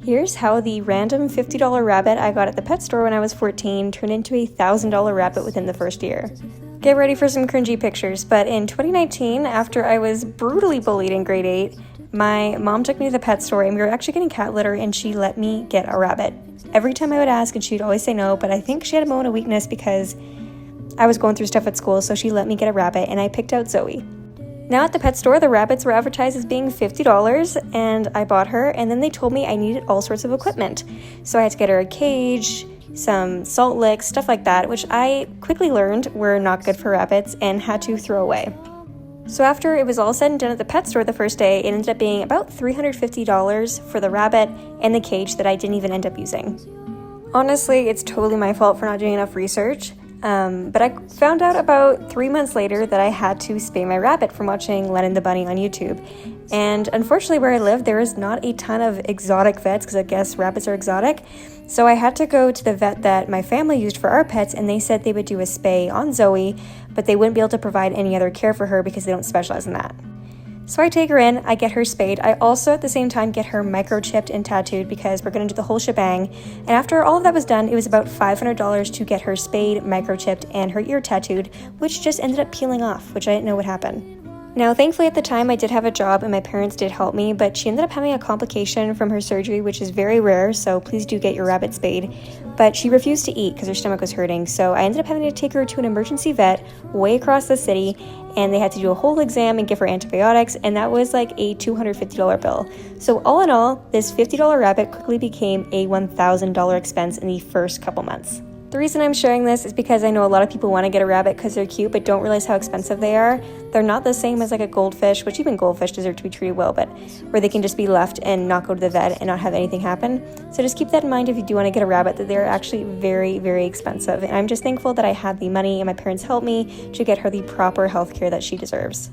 Here's how the random $50 rabbit I got at the pet store when I was 14 turned into a $1,000 rabbit within the first year. Get ready for some cringy pictures, but in 2019, after I was brutally bullied in grade 8, my mom took me to the pet store and we were actually getting cat litter and she let me get a rabbit. Every time I would ask and she'd always say no, but I think she had a moment of weakness because I was going through stuff at school, so she let me get a rabbit and I picked out Zoe. Now at the pet store, the rabbits were advertised as being $50 and I bought her, and then they told me I needed all sorts of equipment. So I had to get her a cage, some salt licks, stuff like that, which I quickly learned were not good for rabbits and had to throw away. So after it was all said and done at the pet store the first day, it ended up being about $350 for the rabbit and the cage that I didn't even end up using. Honestly, it's totally my fault for not doing enough research. But I found out about 3 months later that I had to spay my rabbit from watching Len and the Bunny on YouTube. And unfortunately where I live, there is not a ton of exotic vets because I guess rabbits are exotic. So I had to go to the vet that my family used for our pets, and they said they would do a spay on Zoe, but they wouldn't be able to provide any other care for her because they don't specialize in that. So I take her in, I get her spayed. I also at the same time get her microchipped and tattooed because we're going to do the whole shebang. And after all of that was done, it was about $500 to get her spayed, microchipped, and her ear tattooed, which just ended up peeling off, which I didn't know would happen. Now, thankfully at the time I did have a job and my parents did help me, but she ended up having a complication from her surgery, which is very rare, so please do get your rabbit spayed. But she refused to eat because her stomach was hurting, so I ended up having to take her to an emergency vet way across the city, and they had to do a whole exam and give her antibiotics, and that was like a $250 bill. So all in all, this $50 rabbit quickly became a $1,000 expense in the first couple months. The reason I'm sharing this is because I know a lot of people want to get a rabbit because they're cute but don't realize how expensive they are. They're not the same as like a goldfish, which even goldfish deserve to be treated well, but where they can just be left and not go to the vet and not have anything happen. So just keep that in mind if you do want to get a rabbit, that they're actually very, very expensive. And I'm just thankful that I had the money and my parents helped me to get her the proper health care that she deserves.